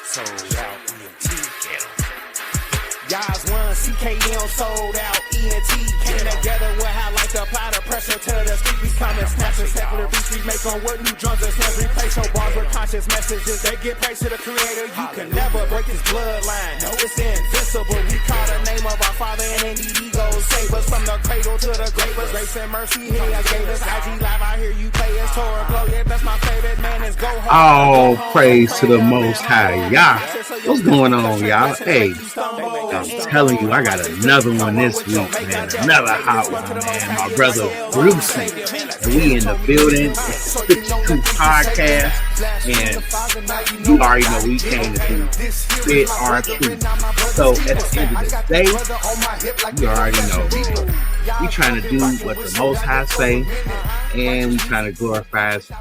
Sold out ENT. Y'all's one CKM sold out ENT. Came together with highlights, apply the pressure to the street. We coming snatchers, secular beats. We make on what new drums and snares. Replace your bars with conscious messages. They get praise to the creator. You can never break this bloodline. No, it's invincible. We call the name of our Father and indeed he goes save us from the cradle to the grave. Grace and mercy, he has gave us IG Live. I hear you play his Torah Glow. Yeah, that's my favorite man. Is go home. All praise to the Most High. Y'all, what's going on, y'all? Hey, I'm telling you, I got another one this week, man. Another hot one, man. My brother Bruceee. We in the building. It's 62 Podcast. And you already know we came to do spit our truth. So at the end of the day, you already know. We trying to do what the Most High say. And we trying to glorify his,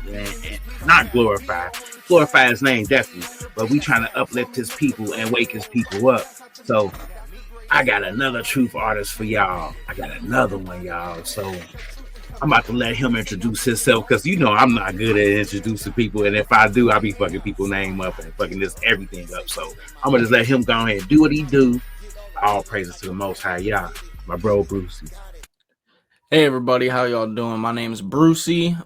not glorify his name, definitely. But we trying to uplift his people and wake his people up. So I got another truth artist for y'all. I got another one, y'all. So I'm about to let him introduce himself because you know I'm not good at introducing people. And if I do, I'll be fucking people's name up and fucking this everything up. So I'm going to just let him go ahead and do what he do. All praises to the Most High, y'all. My bro, Bruceee. Hey everybody, how y'all doing? My name is Bruceee.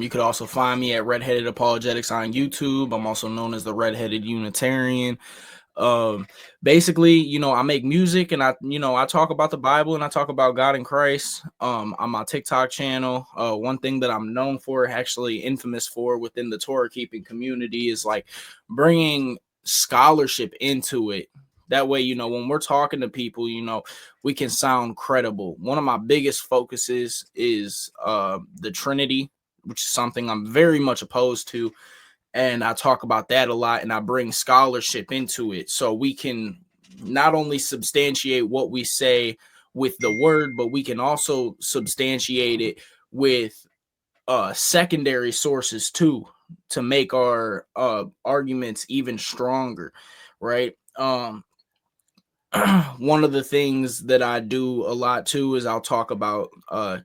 You could also find me at Redheaded Apologetics on YouTube. I'm also known as the Redheaded Unitarian. Basically, you know, I make music and I talk about the Bible and I talk about God and Christ. On my TikTok channel, one thing that I'm known for, actually infamous for within the Torah keeping community, is like bringing scholarship into it. That way, you know, when we're talking to people, you know, we can sound credible. One of my biggest focuses is the Trinity, which is something I'm very much opposed to. And I talk about that a lot, and I bring scholarship into it so we can not only substantiate what we say with the word, but we can also substantiate it with secondary sources too, to make our arguments even stronger, right? One of the things that I do a lot too is I'll talk about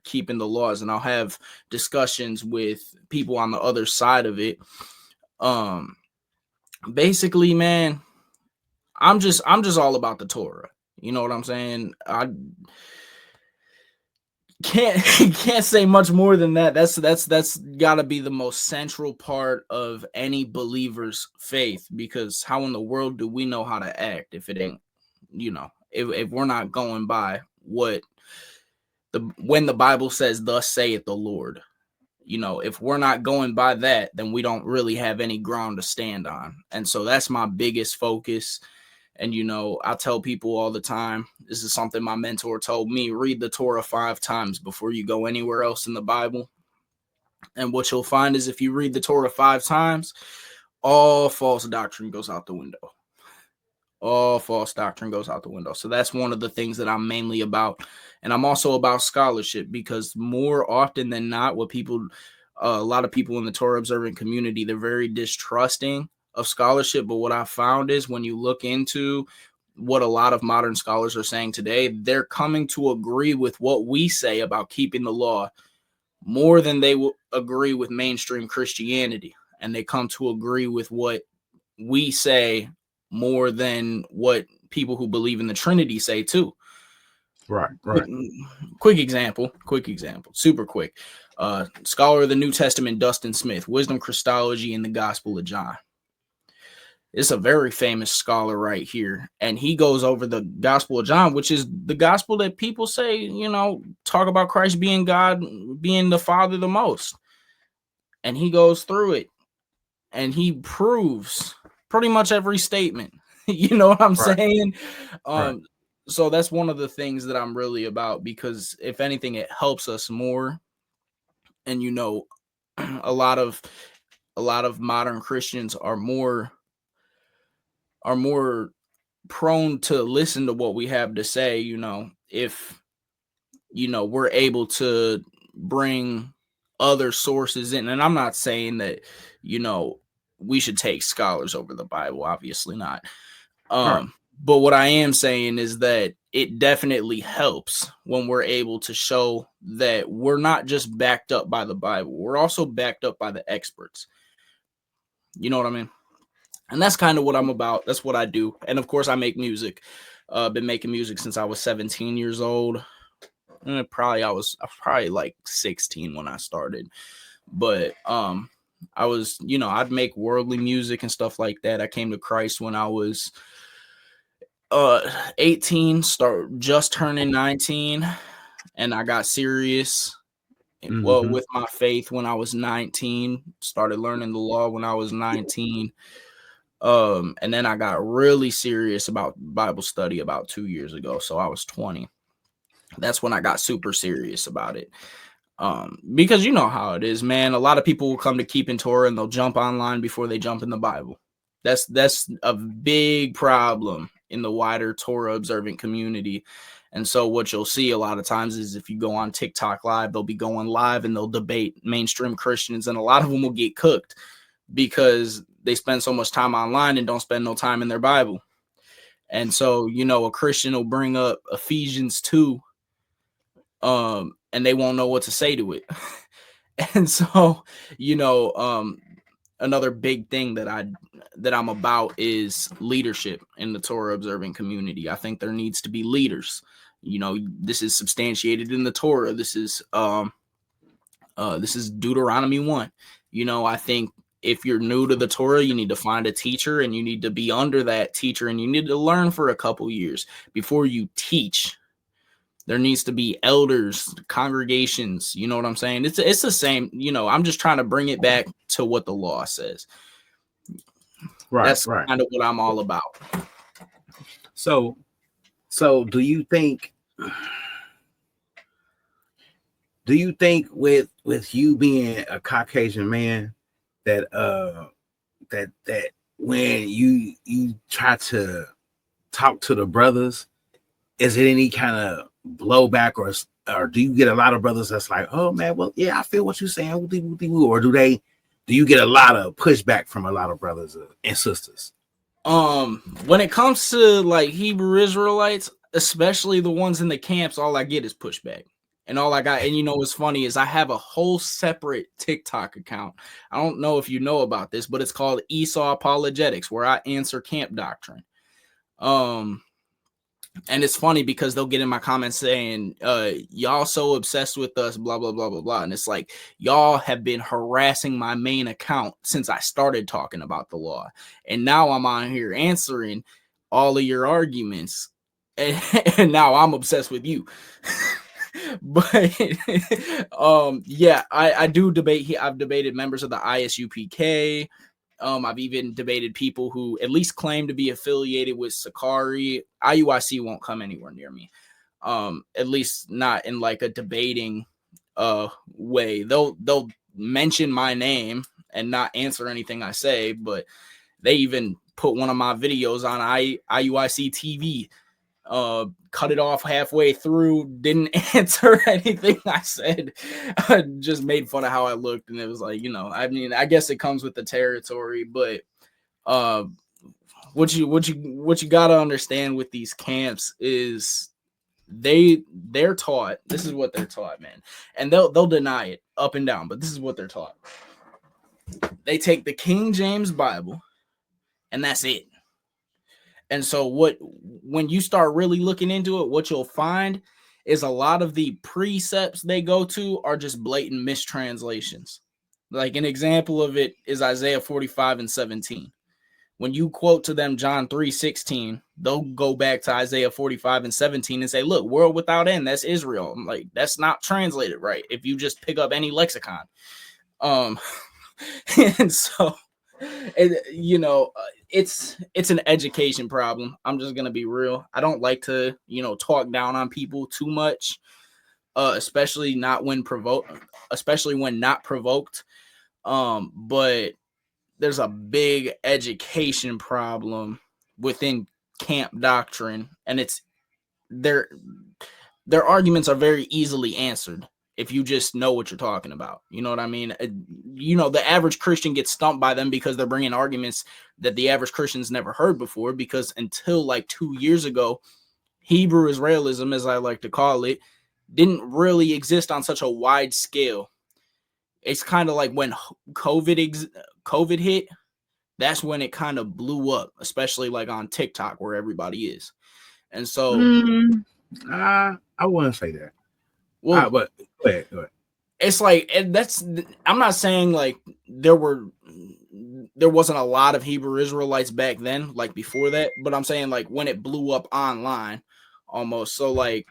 keeping the laws, and I'll have discussions with people on the other side of it. Basically, man, I'm just all about the Torah. You know what I'm saying? I can't say much more than that. That's got to be the most central part of any believer's faith, because how in the world do we know how to act if it ain't, you know, if we're not going by when the Bible says, "Thus saith the Lord." You know, if we're not going by that, then we don't really have any ground to stand on. And so that's my biggest focus. And, you know, I tell people all the time, this is something my mentor told me: read the Torah 5 times before you go anywhere else in the Bible. And what you'll find is if you read the Torah 5 times, all false doctrine goes out the window. All false doctrine goes out the window. So that's one of the things that I'm mainly about. And I'm also about scholarship, because more often than not, a lot of people in the Torah observant community, they're very distrusting of scholarship. But what I found is when you look into what a lot of modern scholars are saying today, they're coming to agree with what we say about keeping the law more than they will agree with mainstream Christianity. And they come to agree with what we say more than what people who believe in the Trinity say too. Right. Quick example, super quick. Scholar of the New Testament, Dustin Smith, Wisdom, Christology, and the Gospel of John. It's a very famous scholar right here. And he goes over the Gospel of John, which is the gospel that people say, you know, talk about Christ being God, being the Father the most. And he goes through it and he proves pretty much every statement. You know what I'm saying? So that's one of the things that I'm really about, because if anything, it helps us more. And, you know, a lot of modern Christians are more prone to listen to what we have to say, you know, if, you know, we're able to bring other sources in. And I'm not saying that, you know, we should take scholars over the Bible, obviously not. But what I am saying is that it definitely helps when we're able to show that we're not just backed up by the Bible. We're also backed up by the experts. You know what I mean? And that's kind of what I'm about. That's what I do. And of course I make music. Been making music since I was 17 years old. I was probably like 16 when I started. But I was, I'd make worldly music and stuff like that. I came to Christ when I was 18, start just turning 19, and I got serious with my faith when I was 19, started learning the law when I was 19. And then I got really serious about Bible study about 2 years ago. So I was 20. That's when I got super serious about it. Because you know how it is, man. A lot of people will come to Keeping Torah and they'll jump online before they jump in the Bible. That's a big problem in the wider Torah observant community. And so what you'll see a lot of times is if you go on TikTok live, they'll be going live and they'll debate mainstream Christians, and a lot of them will get cooked because they spend so much time online and don't spend no time in their Bible. And so, a Christian will bring up Ephesians 2, and they won't know what to say to it. And so, another big thing that I'm about is leadership in the Torah observing community. I think there needs to be leaders. This is substantiated in the Torah. This is Deuteronomy 1. I think if you're new to the Torah, you need to find a teacher and you need to be under that teacher and you need to learn for a couple years before you teach. There needs to be elders, congregations. You know what I'm saying? It's the same. I'm just trying to bring it back to what the law says. Right. That's kind of what I'm all about. So do you think with you being a Caucasian man that when you try to talk to the brothers, is it any kind of blowback or do you get a lot of brothers that's like, oh man, well, yeah, I feel what you're saying, or do you get a lot of pushback from a lot of brothers and sisters? When it comes to like Hebrew Israelites, especially the ones in the camps, all I get is pushback. And all I got, and what's funny is I have a whole separate TikTok account. I don't know if you know about this, but it's called Esau Apologetics, where I answer camp doctrine. And it's funny because they'll get in my comments saying, y'all so obsessed with us, blah, blah, blah, blah, blah. And it's like, y'all have been harassing my main account since I started talking about the law. And now I'm on here answering all of your arguments. And now I'm obsessed with you. But yeah, I do debate. I've debated members of the ISUPK. I've even debated people who at least claim to be affiliated with Sakari. IUIC won't come anywhere near me. At least not in like a debating way. They'll mention my name and not answer anything I say, but they even put one of my videos on IUIC TV. Cut it off halfway through, didn't answer anything I said, just made fun of how I looked, and it was like, I guess it comes with the territory, but what you gotta understand with these camps is they're taught, this is what they're taught, man, and they'll deny it up and down, but this is what they're taught. They take the King James Bible, and that's it. And so when you start really looking into it, what you'll find is a lot of the precepts they go to are just blatant mistranslations. Like an example of it is Isaiah 45:17. When you quote to them John 3:16, they'll go back to Isaiah 45:17 and say, look, world without end, that's Israel. I'm like, that's not translated right if you just pick up any lexicon. And so it's an education problem. I'm just gonna be real. I don't like to talk down on people too much, especially not when not provoked. But there's a big education problem within camp doctrine, and it's their arguments are very easily answered if you just know what you're talking about. You know what I mean? The average Christian gets stumped by them because they're bringing arguments that the average Christian's never heard before, because until like 2 years ago, Hebrew Israelism, as I like to call it, didn't really exist on such a wide scale. It's kind of like when COVID hit, that's when it kind of blew up, especially like on TikTok where everybody is. And so, I wouldn't say that. well, But go ahead, go ahead. it's like, and that's, I'm not saying like there wasn't a lot of Hebrew Israelites back then, like before that, but I'm saying like when it blew up online almost. So like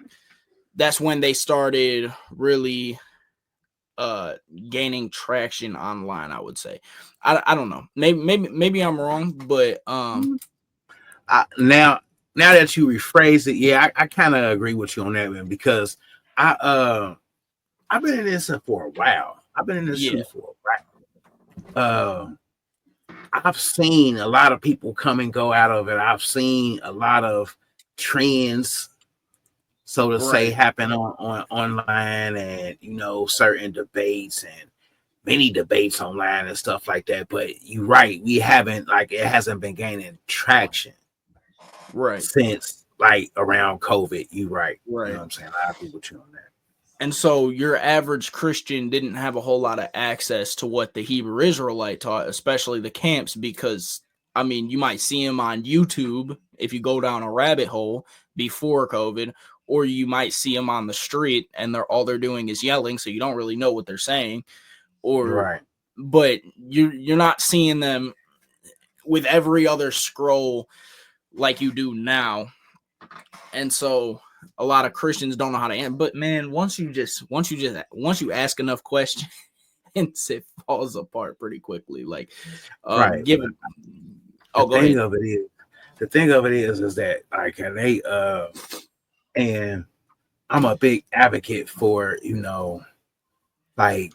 that's when they started really gaining traction online, I would say. I don't know. Maybe I'm wrong, but Now that you rephrase it, yeah, I kind of agree with you on that one, because I've been in this for a while. I've been in this truth for a while. I've seen a lot of people come and go out of it. I've seen a lot of trends, so to say, happen on online, and certain debates and many debates online and stuff like that. But you're right, it hasn't been gaining traction since like around COVID. You're right. You know what I'm saying? I agree with you on that. And so your average Christian didn't have a whole lot of access to what the Hebrew Israelite taught, especially the camps, because, I mean, you might see them on YouTube if you go down a rabbit hole before COVID, or you might see them on the street and all they're doing is yelling, so you don't really know what they're saying. But you're not seeing them with every other scroll like you do now. And so a lot of Christians don't know how to answer. But man, once you ask enough questions, it falls apart pretty quickly. Like, the thing of it is that like they and I'm a big advocate for like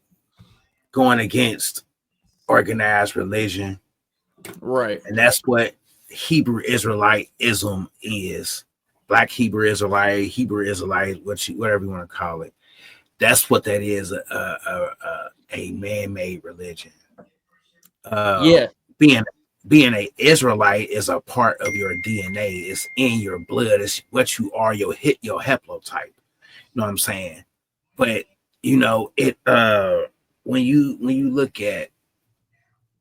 going against organized religion, and that's what Hebrew Israelitism is. Black Hebrew Israelite, whatever you want to call it. That's what that is, a man-made religion. Being an Israelite is a part of your DNA. It's in your blood. It's what you are, your haplotype. You know what I'm saying? But it when you look at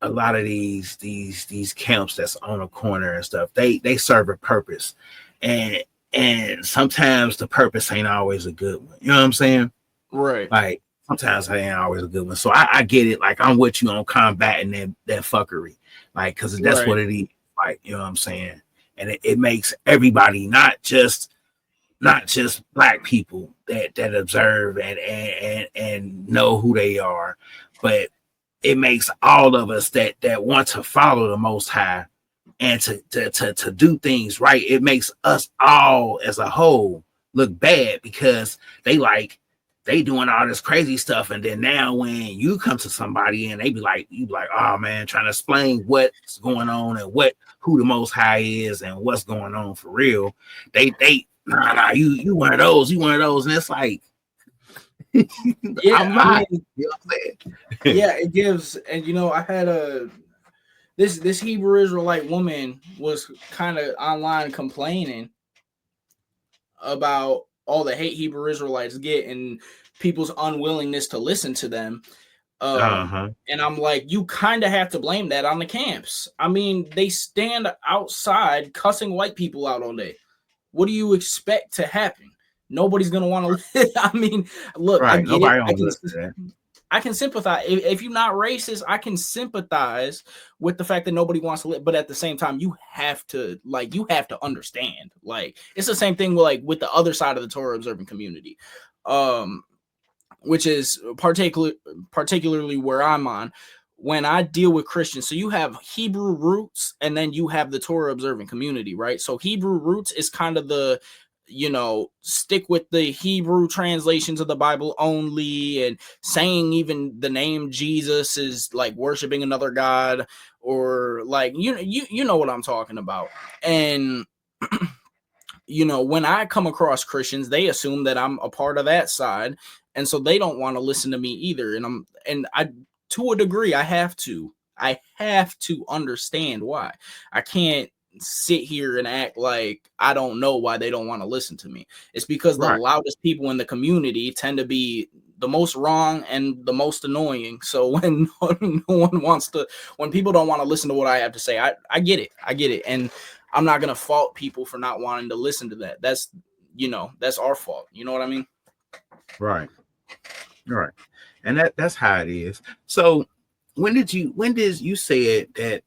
a lot of these camps that's on a corner and stuff, they serve a purpose. And sometimes the purpose ain't always a good one. You know what I'm saying? Right. Like sometimes it ain't always a good one. So I get it. Like I'm with you on combating that fuckery. Like, because that's what it is. Like, you know what I'm saying? And it makes everybody, not just Black people that observe and know who they are, but it makes all of us that want to follow the Most High and to do things right. It makes us all as a whole look bad, because they doing all this crazy stuff, and then now when you come to somebody and you be like, oh man, trying to explain what's going on and who the Most High is and what's going on for real, they you one of those, and it's like, I'm not. You know what I'm saying? Yeah, it gives. And I had this Hebrew Israelite woman was kind of online complaining about all the hate Hebrew Israelites get and people's unwillingness to listen to them. And I'm like, you kind of have to blame that on the camps. I mean, they stand outside cussing white people out all day. What do you expect to happen? Nobody's gonna want to. I mean, look, I get it. I can sympathize. If you're not racist, I can sympathize with the fact that nobody wants to live. But at the same time, you have to understand. Like, it's the same thing with the other side of the Torah observing community, which is particularly where I'm on. When I deal with Christians, so you have Hebrew roots and then you have the Torah observing community, right? So Hebrew roots is kind of the, stick with the Hebrew translations of the Bible only, and saying even the name Jesus is like worshiping another God, or like, you know what I'm talking about. And, when I come across Christians, they assume that I'm a part of that side. And so they don't want to listen to me either. And I, to a degree, I have to understand why. I can't sit here and act like I don't know why they don't want to listen to me. It's because the loudest people in the community tend to be the most wrong and the most annoying. So when when people don't want to listen to what I have to say, I get it. And I'm not going to fault people for not wanting to listen to that. That's our fault. You know what I mean? Right. And that's how it is. So when did you said that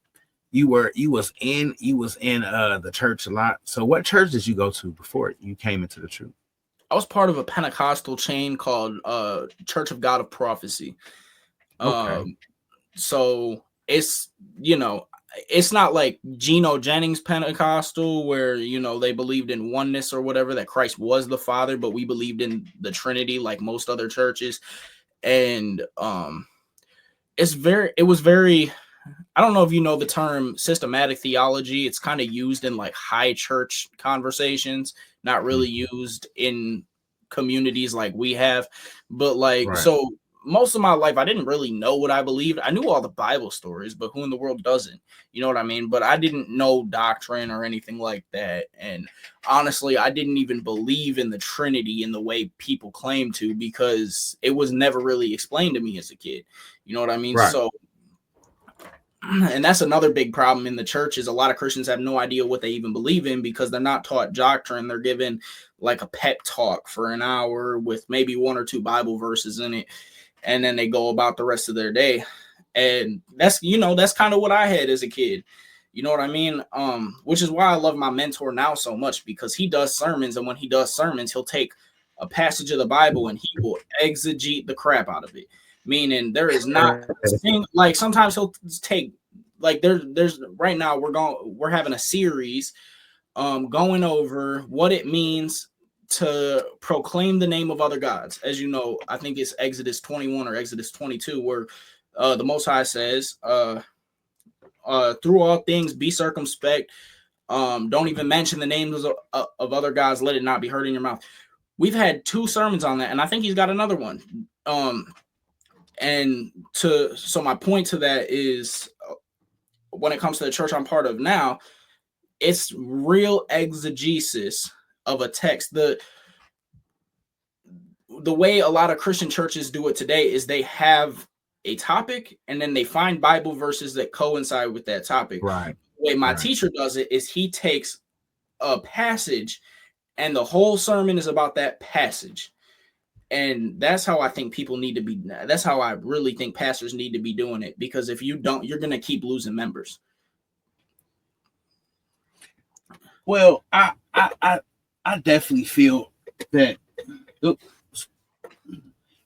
you was in the church a lot. So what church did you go to before you came into the truth? I was part of a Pentecostal chain called Church of God of Prophecy. Okay. So it's it's not like Geno Jennings Pentecostal where they believed in oneness or whatever, that Christ was the Father, but we believed in the Trinity like most other churches. And it was very, I don't know if you know the term systematic theology. It's kind of used in like high church conversations, not really used in communities like we have. But like, Right. so most of my life, I didn't really know what I believed. I knew all the Bible stories, but who in the world doesn't? You know what I mean? But I didn't know doctrine or anything like that. And honestly, I didn't even believe in the Trinity in the way people claim to, because it was never really explained to me as a kid. You know what I mean? Right. So, and that's another big problem in the church, is a lot of Christians have no idea what they even believe in because they're not taught doctrine. They're given like a pep talk for an hour with maybe 1 or 2 Bible verses in it, and then they go about the rest of their day. And that's kind of what I had as a kid. You know what I mean? Which is why I love my mentor now so much, because he does sermons, and when he does sermons, he'll take a passage of the Bible and he will exegete the crap out of it. Meaning there is not like, sometimes he'll take like there's right now we're having a series going over what it means to proclaim the name of other gods. As you know, I think it's Exodus 21 or Exodus 22, where the Most High says, through all things be circumspect, don't even mention the names of other gods, let it not be heard in your mouth. We've had 2 sermons on that, and I think he's got another one. So my point to that is, when it comes to the church I'm part of now, it's real exegesis of a text. The way a lot of Christian churches do it today is they have a topic and then they find Bible verses that coincide with that topic. Right. The way my teacher does it is he takes a passage and the whole sermon is about that passage. And that's how I think people need to be. That's how I really think pastors need to be doing it, because if you don't, you're going to keep losing members. Well, I definitely feel that.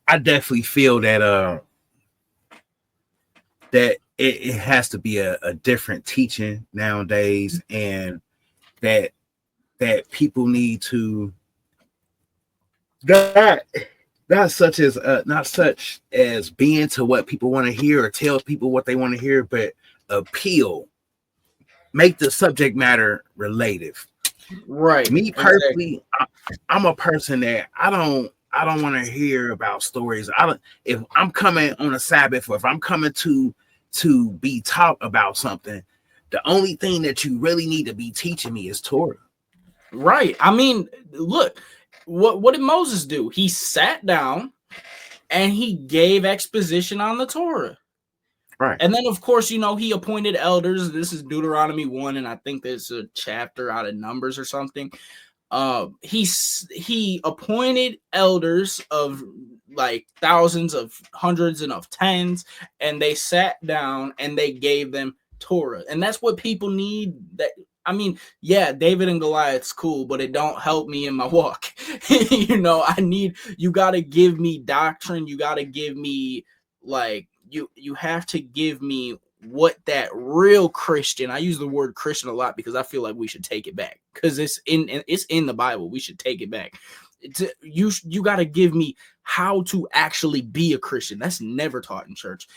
I definitely feel that that it has to be a different teaching nowadays, and that people need to not such as being to what people want to hear or tell people what they want to hear, but make the subject matter relative. Right. Me personally, exactly. I'm a person that I don't want to hear about stories. If I'm coming on a Sabbath, or if I'm coming to be taught about something, the only thing that you really need to be teaching me is Torah. Right. I mean, look, what did Moses do? He sat down and he gave exposition on the Torah. Right. And then, of course, he appointed elders. This is Deuteronomy 1, and I think there's a chapter out of Numbers or something. He appointed elders of like thousands, of hundreds, and of tens, and they sat down and they gave them Torah. And that's what people need. Yeah, David and Goliath's cool, but it don't help me in my walk. You got to give me doctrine. You got to give me you have to give me what that real Christian. I use the word Christian a lot because I feel like we should take it back, because it's in the Bible. We should take it back. You got to give me how to actually be a Christian. That's never taught in church.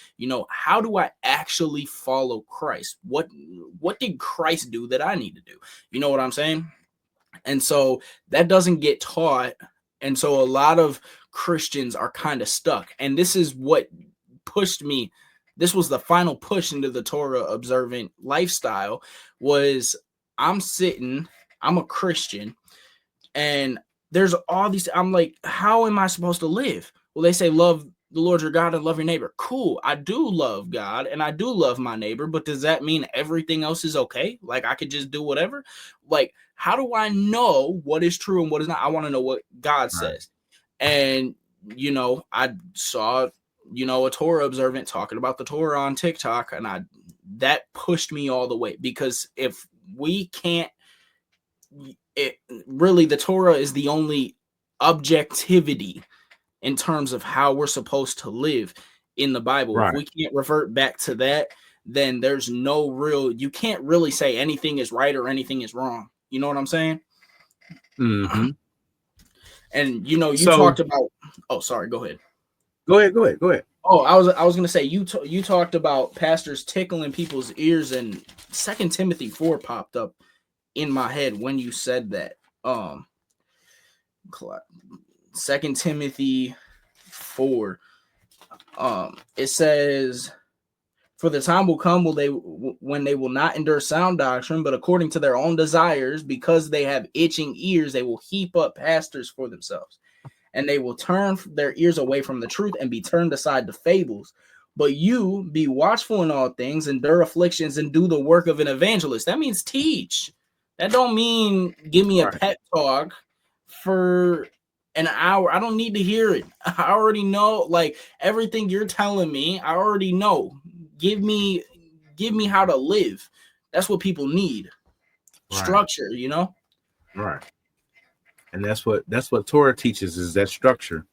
How do I actually follow Christ? What did Christ do that I need to do? You know what I'm saying? And so that doesn't get taught. And so a lot of Christians are kind of stuck. And this is what pushed me. This was the final push into the Torah observant lifestyle. Was I'm a Christian, and there's all these. I'm like, how am I supposed to live? Well, they say love the Lord your God and love your neighbor. Cool. I do love God and I do love my neighbor, but does that mean everything else is okay? Like I could just do whatever? Like, how do I know what is true and what is not? I want to know what God Right. says. And, I saw, a Torah observant talking about the Torah on TikTok, and that pushed me all the way, because if we can't, really, the Torah is the only objectivity in terms of how we're supposed to live in the Bible. If Right. we can't revert back to that, then there's you can't really say anything is right or anything is wrong. You know what I'm saying? Mm-hmm. And you So talked about. Oh, sorry. Go ahead. go ahead. Oh, I was gonna say you talked about pastors tickling people's ears, and 2 Timothy 4 popped up in my head when you said that. 2 Timothy 4. It says, "For the time will come when they will not endure sound doctrine, but according to their own desires, because they have itching ears, they will heap up pastors for themselves, and they will turn their ears away from the truth and be turned aside to fables. But you be watchful in all things, endure afflictions, and do the work of an evangelist." That means teach. That don't mean give me a Right. pep talk for an hour. I don't need to hear it. I already know, like, everything you're telling me, I already know. Give me how to live. That's what people need. Right. Structure, Right. And that's what Torah teaches, is that structure.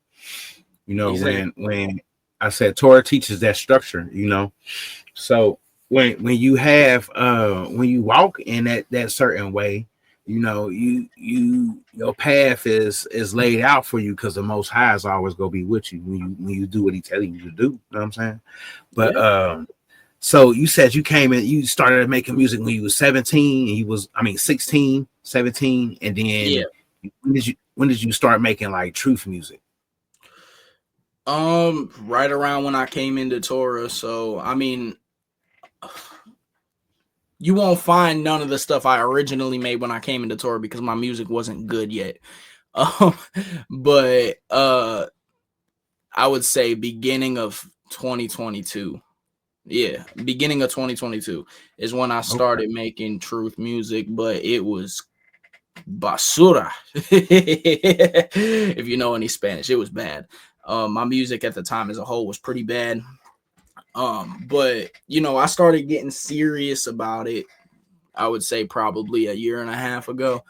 Exactly. When I said Torah teaches that structure, So when you have when you walk in that certain way, your path is laid out for you, because the Most High is always gonna be with you when you do what He tells you to do. You know what I'm saying? But Yeah. so you said you started making music when you was 17, and 16, 17, and Yeah. then when did you start making like truth music? Right around when I came into Torah. So, you won't find none of the stuff I originally made when I came into Torah, because my music wasn't good yet. Um, but I would say beginning of 2022. Yeah, beginning of 2022 is when I started making truth music, but it was basura. If you know any Spanish, it was bad. My music at the time as a whole was pretty bad. But I started getting serious about it, I would say probably a year and a half ago.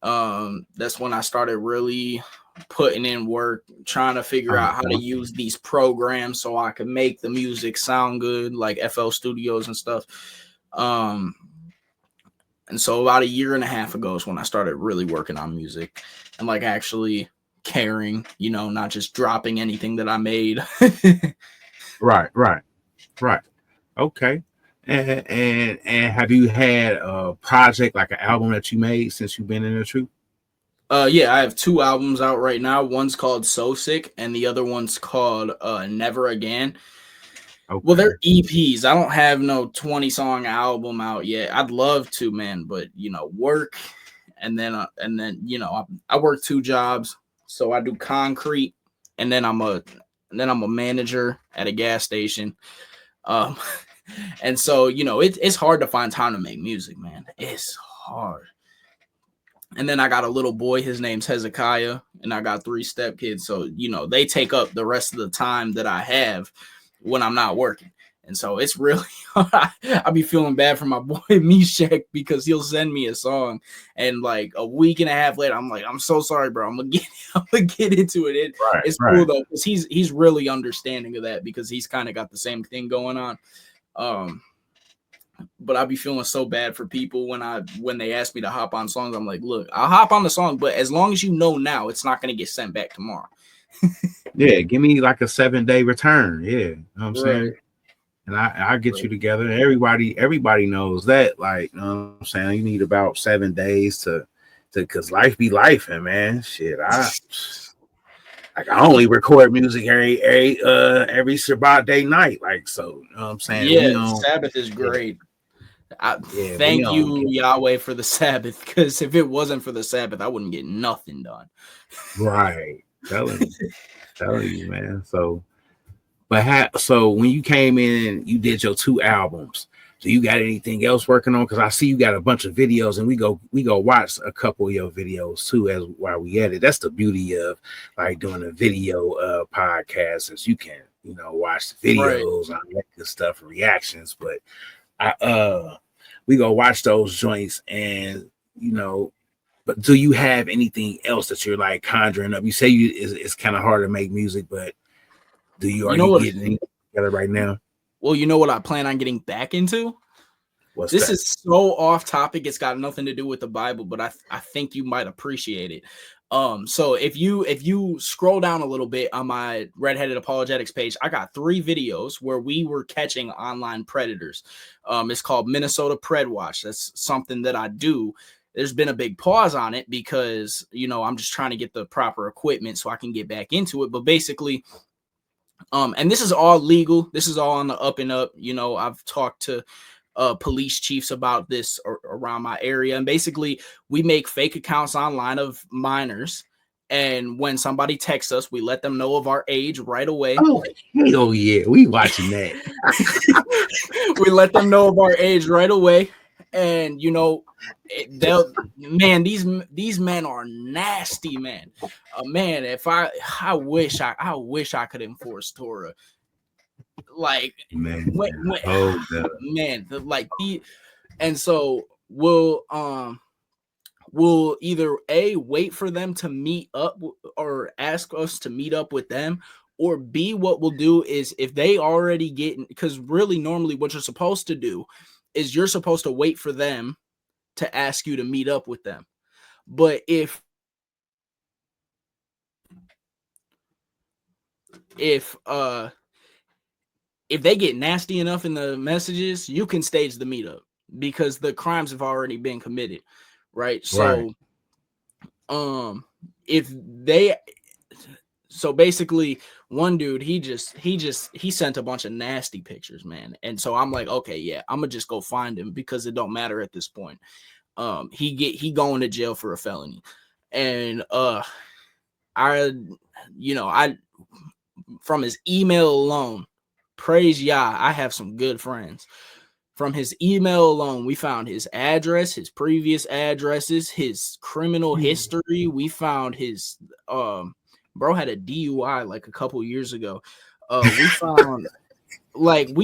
That's when I started really putting in work, trying to figure out how to use these programs so I could make the music sound good, like FL Studios and stuff. And so about a year and a half ago is when I started really working on music and like actually caring, not just dropping anything that I made. Right. Okay. And have you had a project, like an album that you made since you've been in the truth? Yeah, I have 2 albums out right now. One's called So Sick and the other one's called Never Again. Okay. Well, they're EPs. I don't have no 20-song album out yet. I'd love to, man, but work, and then I work 2 jobs. So I do concrete, and then I'm a manager at a gas station. And so it's hard to find time to make music, man. It's hard. And then I got a little boy, his name's Hezekiah, and I got 3 stepkids. So, they take up the rest of the time that I have when I'm not working. And so it's really hard. I'll be feeling bad for my boy Meshach, because he'll send me a song, and like a week and a half later, I'm like, I'm so sorry, bro. I'm gonna get into it. It's cool though, because he's really understanding of that, because he's kind of got the same thing going on. But I'll be feeling so bad for people when they ask me to hop on songs. I'm like, look, I'll hop on the song, but as long as you know now, it's not going to get sent back tomorrow. Yeah, give me like a 7-day return. Yeah, you know what I'm Right. saying? And I'll get you together. And everybody knows that. Like, you know what I'm saying? You need about 7 days to because life be life, and man, shit. I only record music every Shabbat day night. Like, so you know what I'm saying? Yeah, Sabbath is great. Thank you, Yahweh, for the Sabbath, because if it wasn't for the Sabbath, I wouldn't get nothing done. Right. Telling you, telling you, man. So, so when you came in, you did your 2 albums. Do you got anything else working on? Because I see you got a bunch of videos, and we go watch a couple of your videos too as while we at it. That's the beauty of like doing a video podcast, is you can watch the videos on that good stuff, reactions. But we go watch those joints, and But do you have anything else that you're like conjuring up? You say it's kind of hard to make music, but are you getting anything together right now? Well, you know what I plan on getting back into? This is so off topic. It's got nothing to do with the Bible, but I think you might appreciate it. So if you scroll down a little bit on my Redheaded Apologetics page, I got 3 videos where we were catching online predators. It's called Minnesota Pred Watch. That's something that I do. There's been a big pause on it because, I'm just trying to get the proper equipment so I can get back into it. But basically, and this is all legal. This is all on the up and up. I've talked to police chiefs about this around my area. And basically, we make fake accounts online of minors. And when somebody texts us, we let them know of our age right away. Oh, hell yeah. We watching that. We let them know of our age right away. And, these men are nasty, man. Man, if I wish I could enforce Torah. Like, man, and so we'll either wait for them to meet up or ask us to meet up with them, or B, what we'll do is if they already because really normally what you're supposed to do is you're supposed to wait for them to ask you to meet up with them. But if they get nasty enough in the messages, you can stage the meetup because the crimes have already been committed, right? So, so basically, one dude, he sent a bunch of nasty pictures, man. And so I'm like, okay, yeah, I'm gonna just go find him because it don't matter at this point. He going to jail for a felony, and I from his email alone. Praise Yah, I have some good friends. From his email alone, we found his address, his previous addresses, his criminal history. We found his bro had a DUI like a couple years ago. We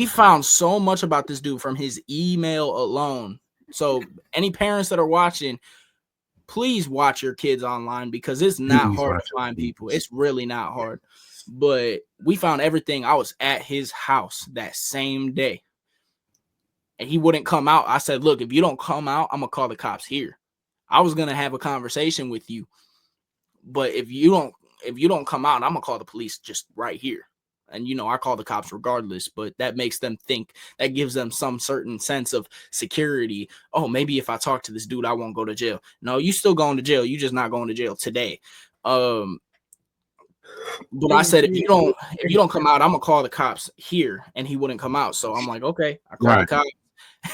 found so much about this dude from his email alone. So any parents that are watching, please watch your kids online because it's not hard to find people. It's really not hard. But we found everything. I was at his house that same day. And he wouldn't come out. I said, look, if you don't come out, I'm going to call the cops here. I was going to have a conversation with you. But if you don't come out, I'm going to call the police just right here. And, I call the cops regardless. But that makes them think, that gives them some certain sense of security. Oh, maybe if I talk to this dude, I won't go to jail. No, you still going to jail. You just not going to jail today. But I said, if you don't come out, I'm gonna call the cops here, and he wouldn't come out. So I'm like, okay, I call the cops,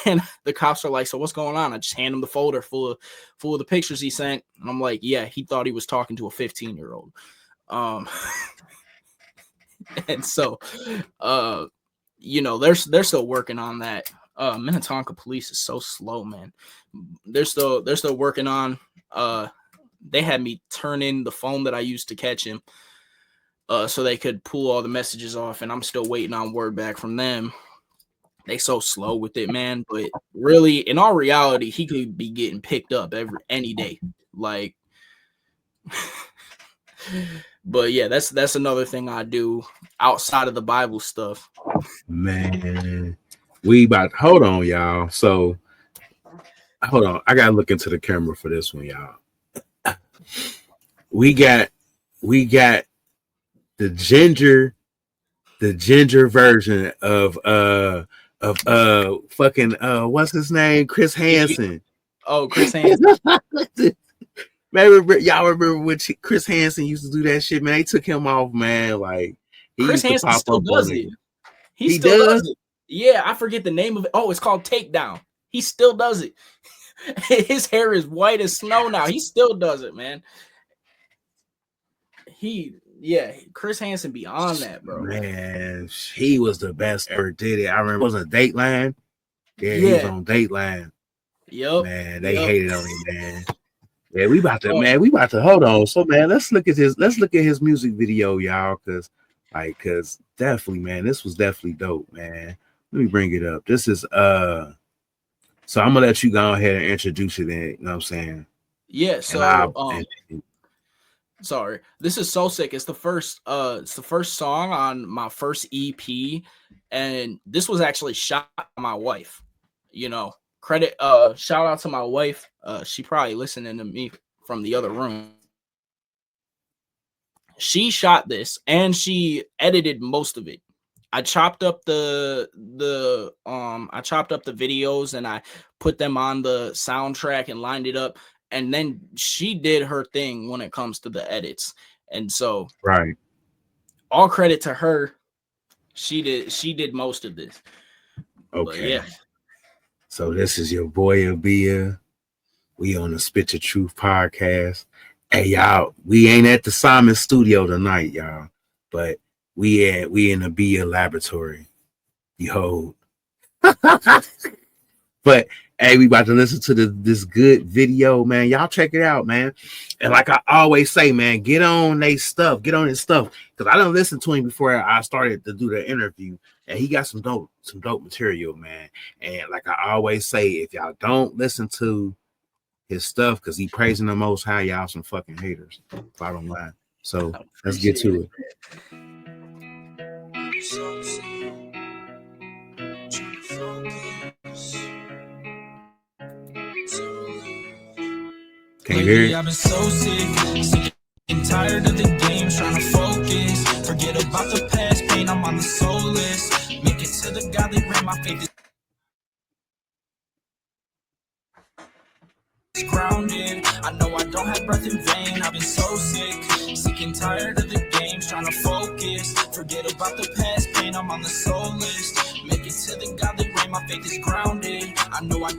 and the cops are like, so what's going on? I just hand him the folder full of the pictures he sent, and I'm like, yeah, he thought he was talking to a 15-year-old. And so, they're still working on that. Minnetonka police is so slow, man. They're still working on. They had me turn in the phone that I used to catch him. So they could pull all the messages off, and I'm still waiting on word back from them. They so slow with it, man. But really, in all reality, he could be getting picked up any day. Like, but yeah, that's another thing I do outside of the Bible stuff. Man, hold on, y'all. So hold on, I gotta look into the camera for this one, y'all. We got the ginger version of fucking what's his name? Chris Hansen. Oh, Chris Hansen. Maybe y'all remember when Chris Hansen used to do that shit, man. They took him off, man. Like Chris Hansen still does it. He still does it. Yeah, I forget the name of it. Oh, it's called Takedown. He still does it. His hair is white as snow now. He still does it, man. Chris Hansen beyond that, bro. Man, he was the best ever did it. I remember it was a Dateline. Yeah, he was on Dateline. Yep. Man, they hated on him, man. Yeah, we about to hold on. So man, let's look at his music video, y'all, cause definitely, man, this was definitely dope, man. Let me bring it up. This is so I'm gonna let you go ahead and introduce it in, you know what I'm saying? Yeah, so sorry. This is So Sick. It's the first song on my first EP, and this was actually shot by my wife. You know, shout out to my wife. She probably listening to me from the other room. She shot this and she edited most of it. I chopped up the videos and I put them on the soundtrack and lined it up. And then she did her thing when it comes to the edits. And so right. All credit to her. She did most of this. Okay. But yeah. So this is your boy abiah. We on the Spit Your Truth podcast. Hey y'all, we ain't at the Simon studio tonight, y'all. But we in the abiah laboratory. Behold. But hey, we about to listen to this good video, man. Y'all check it out, man. And like I always say, man, get on his stuff. Because I didn't listen to him before I started to do the interview. And he got some dope material, man. And like I always say, if y'all don't listen to his stuff, because he praising the Most High, y'all some fucking haters. Bottom line. So let's get to it. Can you hear it? I've been so sick and tired of the games, trying to focus. Forget about the past pain, I'm on the soul list. Make it to the godly realm, my faith is grounded. I know I don't have breath in vain. I've been so sick and tired of the games, trying to focus. Forget about the past pain, I'm on the soul list. Make it to the godly realm, my faith is grounded. I know I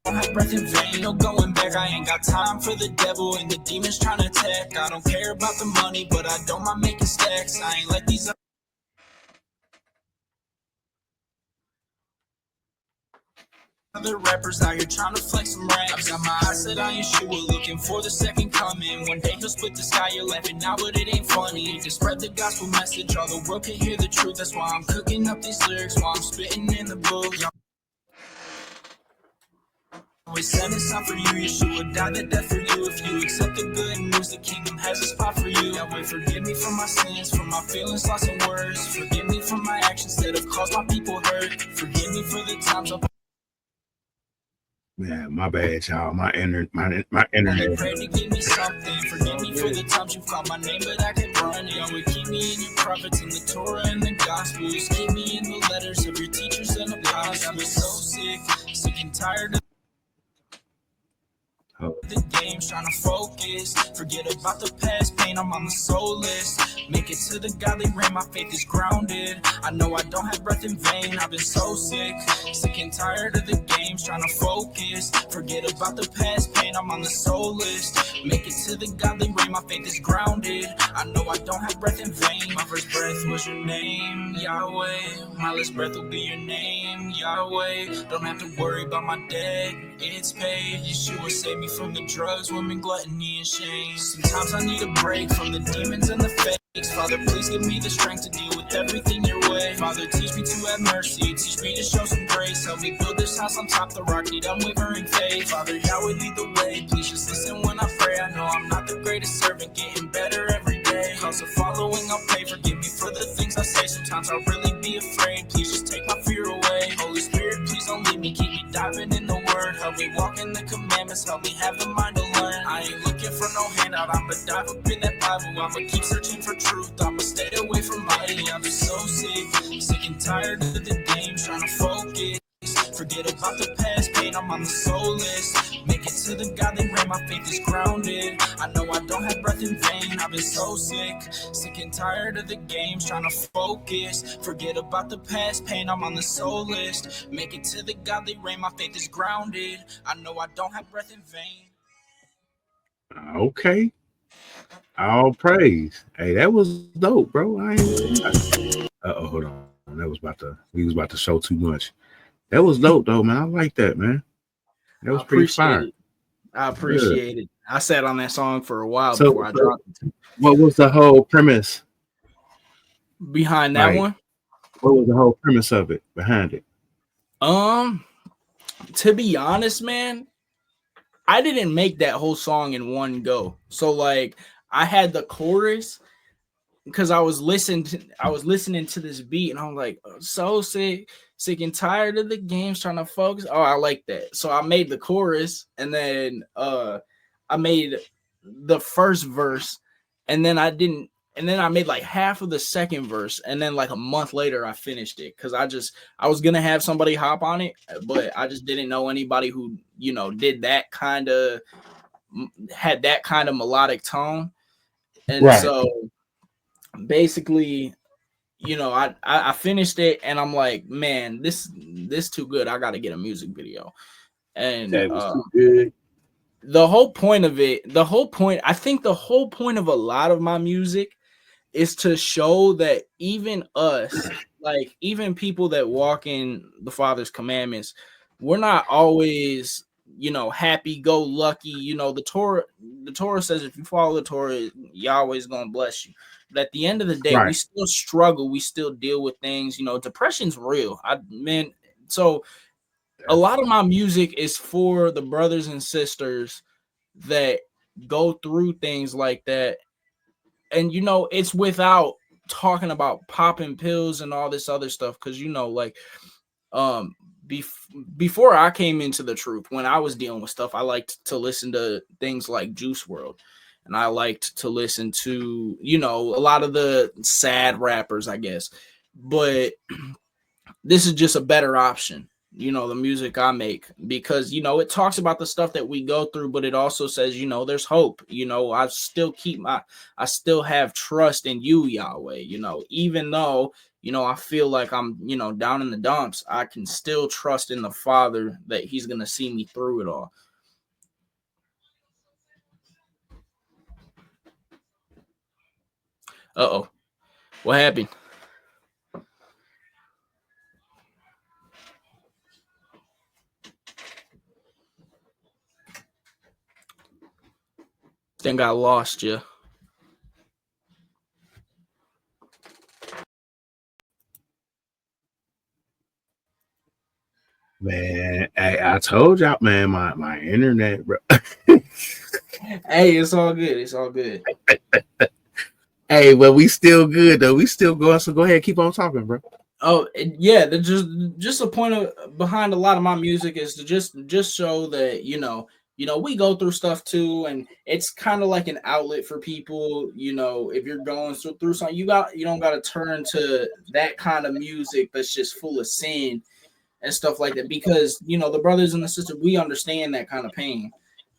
don't have breath in vain, no going back. I ain't got time for the devil and the demons trying to attack. I don't care about the money, but I don't mind making stacks. I ain't like these other rappers out here trying to flex some raps. Got my eyes set on Yeshua, looking for the second coming. One day he'll split the sky, you're laughing now, but it ain't funny. To spread the gospel message, all the world can hear the truth. That's why I'm cooking up these lyrics while I'm spitting in the book. Always sending some for you, Yeshua died the death for you. If you accept the good news, the kingdom has a spot for you. Yahweh, forgive me for my sins, for my feelings, lost in words. Forgive me for my actions that have caused my people hurt. Forgive me for the times I've Man, my bad, y'all. My internet. Pray to give me something. Forgive me for the times you've called my name, but I can't run it. Yahweh, keep me in your prophets, in the Torah and the Gospels. Keep me in the letters of your teachers and apostles. I'm so sick and tired of the games, trying to focus. Forget about the past pain, I'm on the soul list. Make it to the godly realm, my faith is grounded. I know I don't have breath in vain. I've been so sick and tired of the games, trying to focus. Forget about the past pain, I'm on the soul list. Make it to the godly realm, my faith is grounded. I know I don't have breath in vain. My first breath was your name, Yahweh. My last breath will be your name, Yahweh. Don't have to worry about my debt, it's paid. Yeshua saved me from the drugs, women, gluttony, and shame. Sometimes I need a break from the demons and the fakes. Father, please give me the strength to deal with everything your way. Father, teach me to have mercy, teach me to show some grace. Help me build this house on top of the rock, need unwavering faith. Father, Yahweh, lead the way, please just listen when I pray. I know I'm not the greatest servant, getting better every day. Cause of following, I'll pay. Forgive me for the things I say, sometimes I'll really be afraid. Please just take my fear away. Holy Spirit, please don't leave me, keep me diving in the word. Help me walk in the commandments, help me have the mind to learn. I ain't looking for no handout, I'ma dive up in that Bible. I'ma keep searching for truth, I'ma stay away from lying. I'm just so sick and tired of the games, trying to focus. Forget about the past pain, I'm on the soul list. Make it to the godly realm, my faith is grounded. I know I don't have breath in vain. I've been so sick and tired of the games, trying to focus, forget about the past pain. I'm on the soul list, make it to the godly rain. My faith is grounded, I know I don't have breath in vain. Okay. All praise. Hey, that was dope, bro. I ain't. Uh-oh, hold on. We was about to show too much. That was dope though, man. I like that, man. That was pretty fire. I appreciate it. I sat on that song for a while So, before I dropped it. What was the whole premise behind that one? What was the whole premise of it behind it? To be honest, man, I didn't make that whole song in one go. So like I had the chorus because I was listening to this beat and I'm like, so sick and tired of the games, trying to focus. Oh, I like that. So I made the chorus and then I made the first verse and then I made like half of the second verse and then like a month later I finished it because I was gonna have somebody hop on it, but I just didn't know anybody who, you know, had that kind of melodic tone. And right. So basically, you know, I finished it and I'm like, man, this too good. I got to get a music video. And that was too good. I think the whole point of a lot of my music is to show that even us, like even people that walk in the Father's commandments, we're not always, you know, happy go lucky. You know, the Torah says if you follow the Torah, Yahweh's gonna bless you. But at the end of the day, right. We still struggle. We still deal with things. You know, depression's real. So a lot of my music is for the brothers and sisters that go through things like that. And, you know, it's without talking about popping pills and all this other stuff. Because, you know, like before I came into the truth, when I was dealing with stuff, I liked to listen to things like Juice WRLD. And I liked to listen to, you know, a lot of the sad rappers, I guess. But this is just a better option, you know, the music I make, because, you know, it talks about the stuff that we go through, but it also says, you know, there's hope. You know, I still have trust in you, Yahweh, you know, even though, you know, I feel like I'm, you know, down in the dumps, I can still trust in the Father that he's going to see me through it all. Uh-oh. What happened? Think I lost you. Man, I told y'all, man, my internet, bro. Hey, it's all good. It's all good. Hey, but we still good though. We still going. So go ahead, keep on talking, bro. Oh yeah, just a point behind a lot of my music is to just show that you know we go through stuff too, and it's kind of like an outlet for people. You know, if you're going through something, you don't got to turn to that kind of music that's just full of sin and stuff like that, because you know the brothers and the sisters, we understand that kind of pain,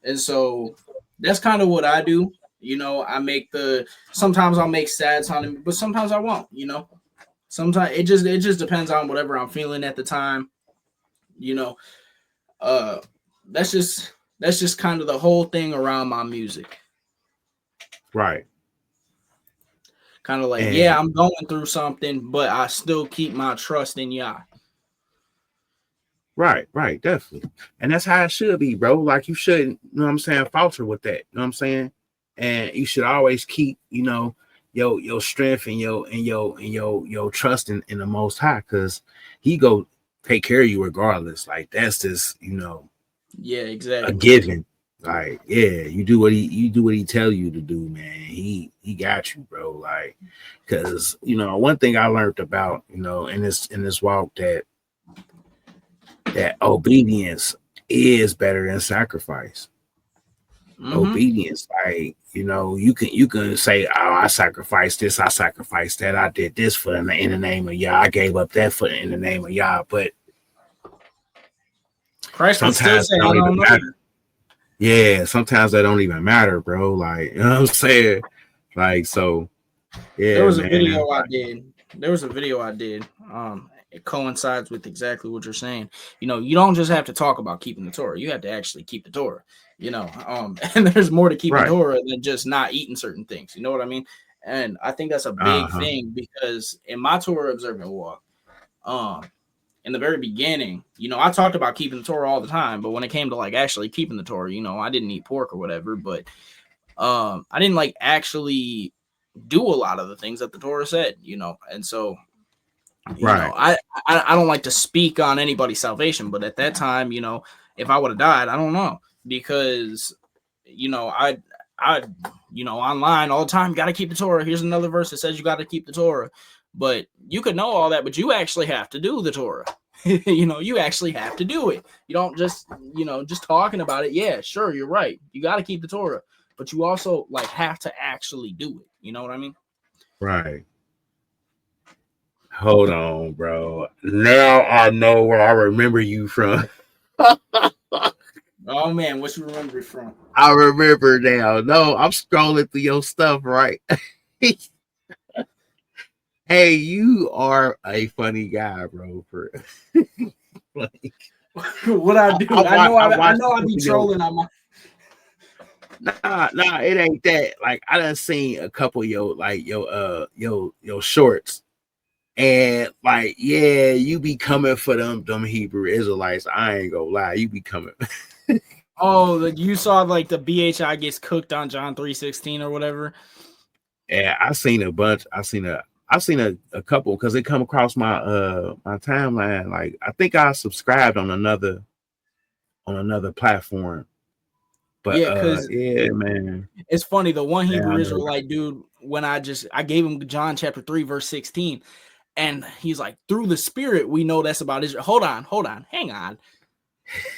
and so that's kind of what I do. You know, sometimes I'll make sad sounding, but sometimes I won't, you know. Sometimes it just depends on whatever I'm feeling at the time. You know, that's just kind of the whole thing around my music. Right. Kind of like, yeah, I'm going through something, but I still keep my trust in Yah. Right, definitely. And that's how it should be, bro. Like you shouldn't, you know what I'm saying, falter with that. You know what I'm saying? And you should always keep, you know, your strength and your trust in the Most High, because he go take care of you regardless. Like that's just, you know, yeah, exactly, a given. Like, yeah, you do what he tell you to do, man. He got you, bro. Like, because you know, one thing I learned about, you know, in this walk, that obedience is better than sacrifice. Mm-hmm. Obedience, like, you know, you can say, oh, I sacrificed this, I sacrificed that, I did this for in the name of Yah, I gave up that for in the name of Yah, but Christ sometimes still say, I don't know. Yeah, sometimes that don't even matter, bro. Like, you know what I'm saying? Like, so There yeah, was a man. video I did. There was a video I did. It coincides with exactly what you're saying. You know, you don't just have to talk about keeping the Torah. You have to actually keep the Torah. You know, and there's more to keeping Right. Torah than just not eating certain things. You know what I mean? And I think that's a big Uh-huh. thing because in my Torah observant walk, um, in the very beginning, you know, I talked about keeping the Torah all the time, but when it came to like actually keeping the Torah, you know, I didn't eat pork or whatever, but I didn't like actually do a lot of the things that the Torah said, you know. And so, you know, Right. I don't like to speak on anybody's salvation, but at that time, you know, if I would have died, I don't know, because you know, I you know, online all the time, got to keep the Torah. Here's another verse that says you got to keep the Torah. But you could know all that, but you actually have to do the Torah. You know, you actually have to do it. You don't just, you know, just talking about it. Yeah, sure, you're right. You got to keep the Torah, but you also like have to actually do it. You know what I mean? Right. Hold on, bro. Now I know where I remember you from. Oh man, what you remember it from? I remember now. No, I'm scrolling through your stuff, right? Hey, you are a funny guy, bro. For like, What I do? I I watched know a I couple be of your. trolling on my. Nah, it ain't that. Like, I done seen a couple of your shorts, and like, yeah, you be coming for them Hebrew Israelites. I ain't gonna lie, you be coming. Oh, you saw like the BHI gets cooked on John 3:16 or whatever. Yeah, I seen a bunch. I've seen a couple because they come across my timeline. Like, I think I subscribed on another platform. But Yeah, because yeah, man. it's funny. The one Yeah, Hebrew I know. Israelite dude, when I gave him John chapter 3, verse 16, and he's like, through the Spirit, we know that's about Israel. Hold on, hang on.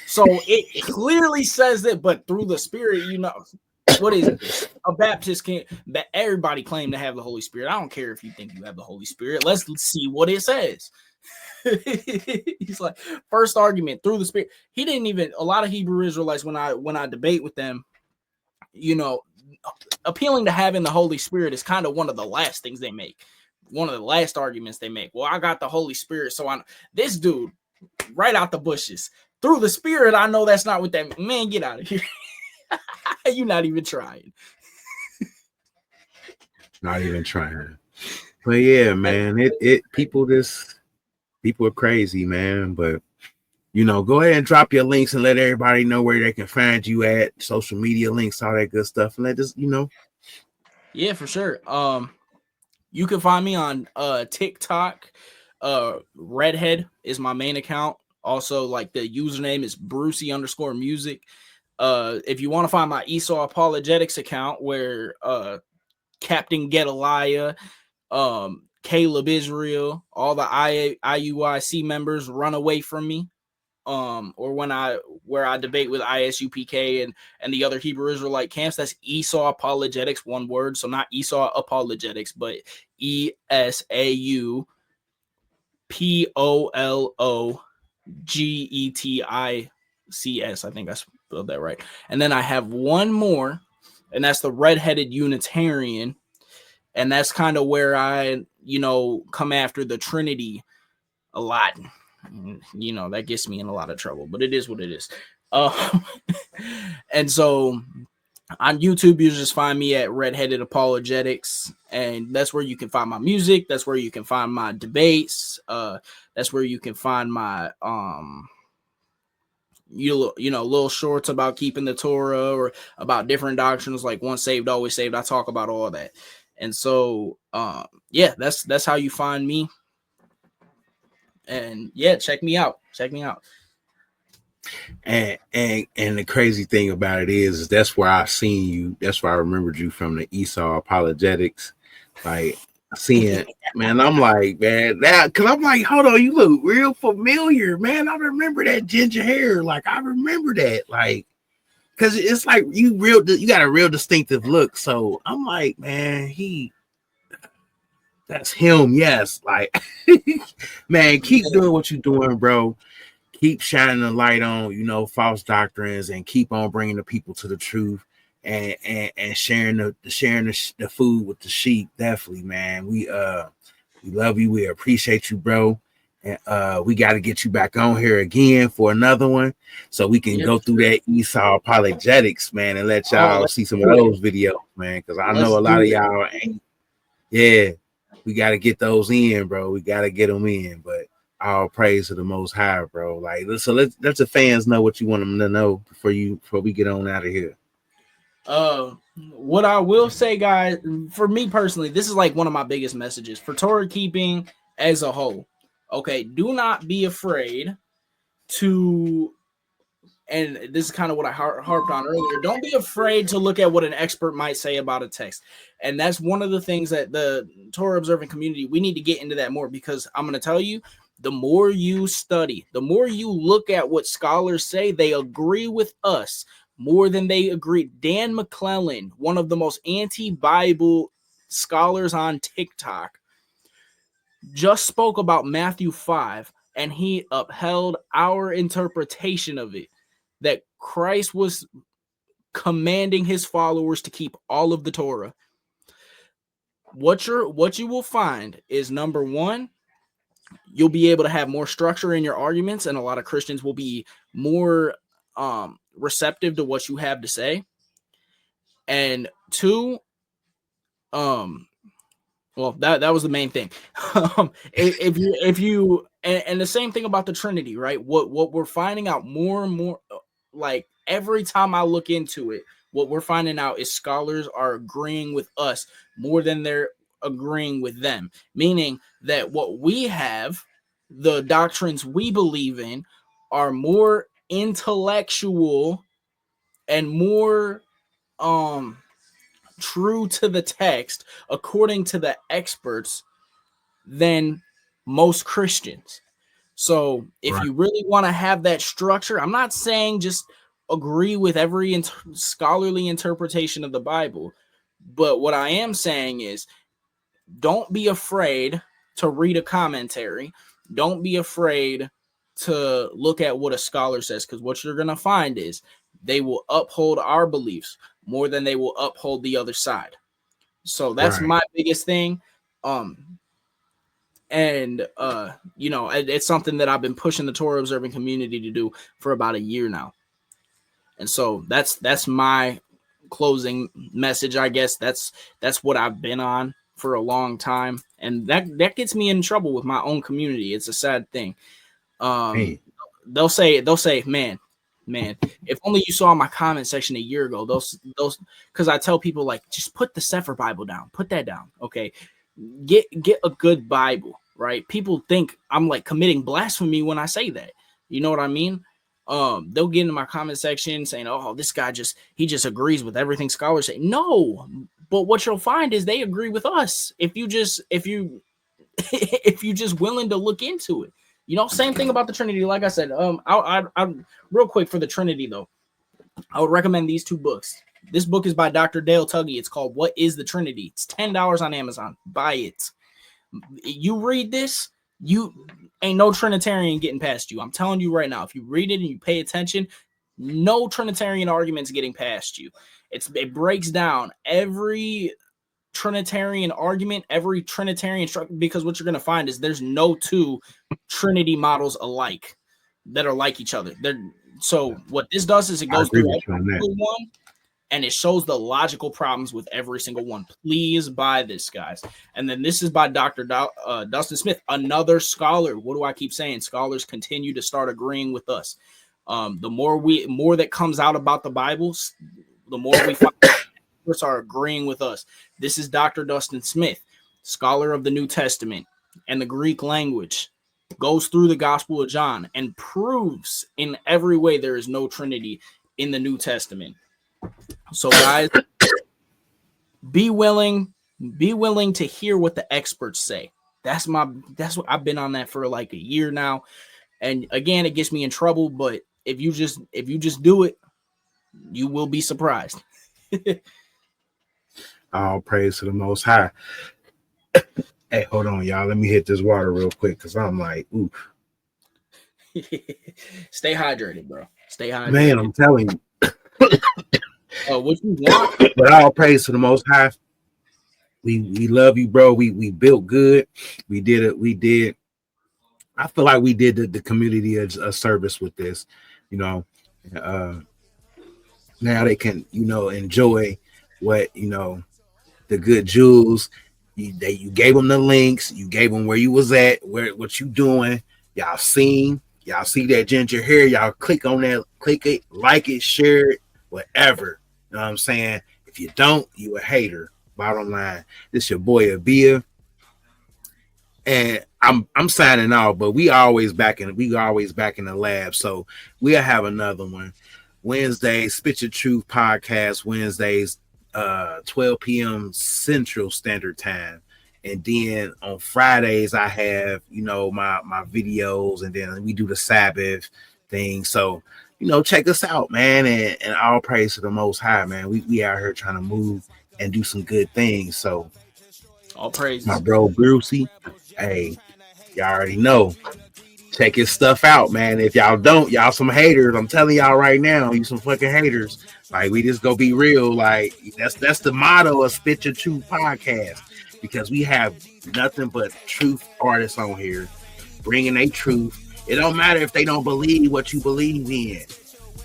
So it clearly says that, but through the Spirit, you know, what is this? A Baptist can't, that everybody claim to have the Holy Spirit. I don't care if you think you have the Holy Spirit. Let's see what it says. He's like, first argument through the Spirit. He didn't even, a lot of Hebrew Israelites, when I debate with them, you know, appealing to having the Holy Spirit is kind of one of the last things they make. One of the last arguments they make. Well, I got the Holy Spirit, so this dude right out the bushes. Through the Spirit, I know that's not what that man. Get out of here. You're not even trying. Not even trying. But yeah, man, it people are crazy, man. But you know, go ahead and drop your links and let everybody know where they can find you at, social media links, all that good stuff. And let us, you know. Yeah, for sure. You can find me on TikTok. Redhead is my main account. Also, like the username is Bruceee_music. If you want to find my Esau Apologetics account, where Captain Gedaliah, Caleb Israel, all the IUIC members run away from me. Or where I debate with ISUPK and the other Hebrew Israelite camps. That's Esau Apologetics, one word. So not Esau Apologetics, but ESAUPOLOGETICS. I think I spelled that right. And then I have one more, and that's the Redheaded Unitarian. And that's kind of where I, you know, come after the Trinity a lot. You know, that gets me in a lot of trouble, but it is what it is. And so on YouTube, you just find me at Redheaded Apologetics, and that's where you can find my music. That's where you can find my debates. That's where you can find my you know, little shorts about keeping the Torah or about different doctrines like once saved, always saved. I talk about all that. And so yeah, that's how you find me. And yeah, check me out. And the crazy thing about it is that's where I seen you. That's where I remembered you from, the Esau Apologetics. Like, seeing, man, I'm like, man, that, because I'm like, hold on, you look real familiar, man. I remember that ginger hair. Like, I remember that. Like, because it's like you got a real distinctive look. So I'm like, man, that's him. Yes. Like, man, keep doing what you're doing, bro. keep shining the light on, false doctrines, and keep on bringing the people to the truth, and sharing the food with the sheep. Definitely, man. We love you. We appreciate you, bro. And we got to get you back on here again for another one, so we can go through that Esau apologetics, man, and let y'all see some of those videos, man. Because I know a lot of y'all ain't. Yeah, we got to get those in, bro. We got to get them in, but all praise to the Most High, bro. Like, so let the fans know what you want them to know before we get on out of here. What I will say, guys, for me personally, this is like one of my biggest messages for Torah keeping as a whole. Okay, do not be afraid to, and this is kind of what I harped on earlier, don't be afraid to look at what an expert might say about a text. And that's one of the things that the Torah observant community, we need to get into that more, because I'm going to tell you, the more you study, the more you look at what scholars say, they agree with us more than they agree. Dan McClellan, one of the most anti-Bible scholars on TikTok, just spoke about Matthew 5, and he upheld our interpretation of it, that Christ was commanding his followers to keep all of the Torah. What you will find is, number one, you'll be able to have more structure in your arguments, and a lot of Christians will be more receptive to what you have to say. And two, well, that was the main thing. if you and the same thing about the Trinity, right? What we're finding out more and more, like every time I look into it, what we're finding out is scholars are agreeing with us more than they're agreeing with them. Meaning that what we have, the doctrines we believe in, are more intellectual and more true to the text, according to the experts, than most Christians. So if you really want to have that structure, I'm not saying just agree with every scholarly interpretation of the Bible, but what I am saying is, don't be afraid to read a commentary. Don't be afraid to look at what a scholar says, because what you're going to find is they will uphold our beliefs more than they will uphold the other side. So that's my biggest thing. It's something that I've been pushing the Torah observing community to do for about a year now. And so that's my closing message, I guess. That's what I've been on for a long time, and that gets me in trouble with my own community. It's a sad thing. They'll say, man, if only you saw my comment section a year ago. Those because I tell people, like, just put the Sefer Bible down, put that down, okay? Get a good Bible, right? People think I'm like committing blasphemy when I say that. You know what I mean? They'll get into my comment section saying, "Oh, this guy he just agrees with everything scholars say." No, but what you'll find is they agree with us if you just willing to look into it. Same thing about the Trinity. Like I said, I real quick for the Trinity though, I would recommend these two books. This book is by Dr. Dale Tuggy. It's called "What is the Trinity?" It's $10 on Amazon. Buy it. You read this, you ain't no Trinitarian getting past you. I'm telling you right now, if you read it and you pay attention, no Trinitarian arguments getting past you. It breaks down every Trinitarian argument, every Trinitarian because what you're going to find is there's no two Trinity models alike that are like each other. So what this does is it goes through every one, and it shows the logical problems with every single one. Please buy this, guys. And then this is by Dr. Dustin Smith, another scholar. What do I keep saying? Scholars continue to start agreeing with us. The more that comes out about the Bibles, the more we find experts are agreeing with us. This is Dr. Dustin Smith, scholar of the New Testament and the Greek language, goes through the Gospel of John and proves in every way there is no Trinity in the New Testament. So guys, be willing to hear what the experts say. That's what I've been on that for like a year now. And again, it gets me in trouble, but if you just do it, you will be surprised. All praise to the Most High. Hey, hold on, y'all. Let me hit this water real quick because I'm like, oof. Stay hydrated, bro. Stay hydrated. Man, I'm telling you. What you want? But all praise to the Most High. We love you, bro. We built good. We did it. We did. I feel like we did the community a service with this. You know, now they can enjoy what the good jewels. You gave them the links. You gave them where you was at, what you doing. Y'all see that ginger hair. Y'all click on that, click it, like it, share it, whatever. You know what I'm saying? If you don't, you a hater. Bottom line, this your boy Abiah, and I'm signing off. But we always back in the lab, so we'll have another one Wednesdays. Spit Your Truth podcast Wednesdays, 12 p.m. Central Standard Time, and then on Fridays I have my videos, and then we do the Sabbath thing. So check us out, man, and all praise to the Most High, man. We out here trying to move and do some good things. So all praise my bro Bruceee. Hey, y'all already know. Check his stuff out, man. If y'all don't, y'all some haters. I'm telling y'all right now, you some fucking haters. Like, we just go be real. Like, that's the motto of Spit Your Truth podcast, because we have nothing but truth artists on here bringing their truth. It don't matter if they don't believe what you believe in.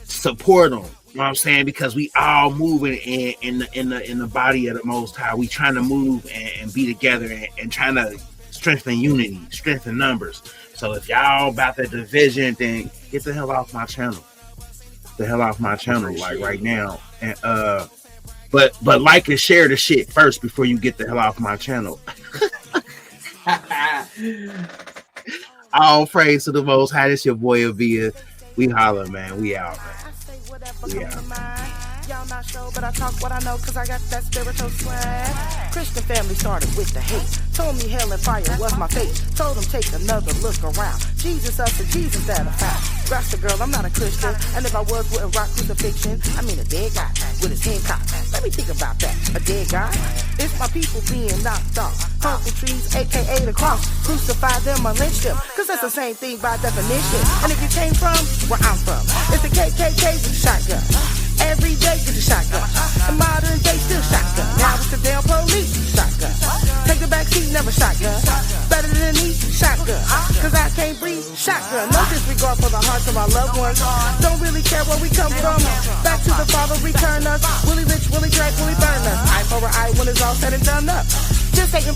Support them. You know what I'm saying? Because we all moving in the body of the Most High. We trying to move and be together and trying to strengthen unity, strengthen numbers. So if y'all about that division, then get the hell off my channel. The hell off my channel, like right now. And but like and share the shit first before you get the hell off my channel. All praise to the Most High. This your boy Abiah. We holler, man. We out, man. Y'all not sure, but I talk what I know, cause I got that spiritual swag. Christian family started with the hate. Told me hell and fire was my fate. Told them take another look around. Jesus us and Jesus that I found. Rasta girl, I'm not a Christian, and if I was, wouldn't rock crucifixion. I mean a dead guy with his hand cocked. Let me think about that. A dead guy? It's my people being knocked off. Uncle trees, aka the cross. Crucify them or lynch them, cause that's the same thing by definition. And if you came from where I'm from, it's the KKK with the shotgun. Every day get a shotgun. The modern day still shotgun. Now it's the damn police shotgun. Take the back seat, never shotgun. Better than me, shotgun. Cause I can't breathe, shotgun. No disregard for the hearts of our loved ones. Don't really care where we come from. Back to the Father, return us. Willie Rich, Willie Drake, Willie burn us. Eye for an eye when it's all said and done up. Just taking